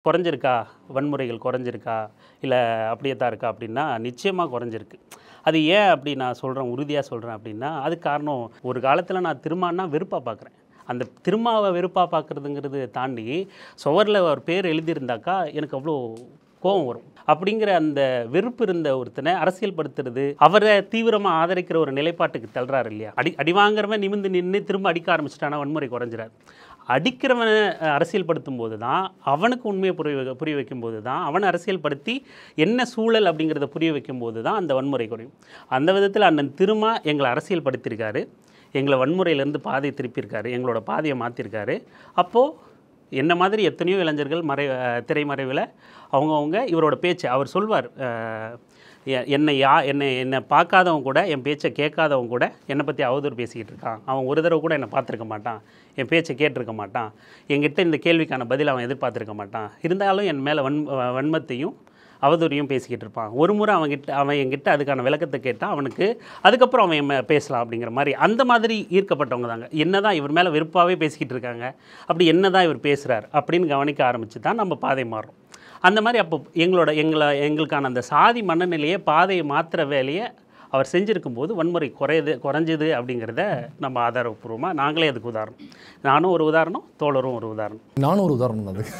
குறைஞ்சிருக்கா? வன்முறைகள் குறைஞ்சிருக்கா? இல்ல அப்படியே தான் இருக்கா? அப்படின்னா, நிச்சயமா குறைஞ்சிருக்கு. அது ஏன் அப்படி நான் சொல்றேன், உறுதியா சொல்றேன் அப்படின்னா, அதுக்கு காரணம் ஒரு காலத்தில நான் திருமான்னா வெறுப்பா பார்க்குறேன். அந்த திருமாவ வெறுப்பா பார்க்குறதுங்கிறது தாண்டி, சுவர்ல அவர் பேர் எழுதியிருந்தாக்கா, எனக்கு அவ்வளோ கோவம் வரும். அப்படிங்கிற அந்த வெறுப்பு இருந்த ஒருத்தனை அரசியல் படுத்துறது, அவர தீவிரமா ஆதரிக்கிற ஒரு நிலைப்பாட்டுக்கு தள்ளுறாரு இல்லையா? அடி வாங்குறவன் நிமிர்ந்து நின்னு திரும்ப அடிக்க ஆரம்பிச்சுட்டானா வன்முறை குறைஞ்சிராது. அடிக்கிறவன அரசியல் படுத்தும்போது தான், அவனுக்கு உண்மைய புரிய வைக்கும்போது தான், அவன அரசியல் படுத்தி என்ன சூழல் அப்படிங்கிறத புரிய வைக்கும்போது தான் அந்த வன்முறை குறையும். அந்த விதத்தில அண்ணன் திருமா எங்கள அரசியல் படுத்தியிருக்காரு. எங்கள வன்முறையிலேருந்து பாதைய திருப்பியிருக்காரு. எங்களோட பாதைய மாத்திருக்காரு. அப்போ என்ன மாதிரி எத்தனையோ இளைஞர்கள் திரைமறைவில அவங்கவங்க இவரோட பேச்ச அவர் சொல்வார். என்னை பார்க்காதவன் கூட, என் பேச்ச கேட்காதவன் கூட என்னை பத்தி அவதூறு பேசிக்கிட்டு இருக்கான். அவன் ஒரு தடவ கூட என்னை பார்த்துருக்க மாட்டான். என் பேச்ச கேட்டிருக்க மாட்டான். என்கிட்ட இந்த கேள்விக்கான பதில் அவன் எதிர்பார்த்திருக்க மாட்டான். இருந்தாலும் என் மேல வன்மத்தையும், அவதூறையும் பேசிக்கிட்டு இருப்பான். ஒரு முறை அவன் என்கிட்ட அதுக்கான விளக்கத்த கேட்டா, அவனுக்கு அதுக்கப்புறம் அவன் பேசலாம் அப்படிங்கிற மாரி, அந்த மாதிரி ஈர்க்கப்பட்டவங்க தாங்க. என்னதான் இவர் மேல வெறுப்பாவே பேசிக்கிட்டு இருக்காங்க. அப்படி என்னதான் இவர் பேசுறார் அப்படின்னு கவனிக்க ஆரம்பிச்சு தான் நம்ம பாதை மாறுறோம். அந்த மாரி அப்போ எங்களுக்கான அந்த சாதி மனநிலையை பாதையை மாத்துற வேலைய அவர் செஞ்சிருக்கும்போது வன்முறை குறைஞ்சது அப்படிங்கிறத நம்ம ஆதாரப்பூர்வமா நாங்களே அதுக்கு உதாரணம். நானும் ஒரு உதாரணம், தோழரும் ஒரு உதாரணம். நானும் ஒரு உதாரணம் தான் அதுக்கு.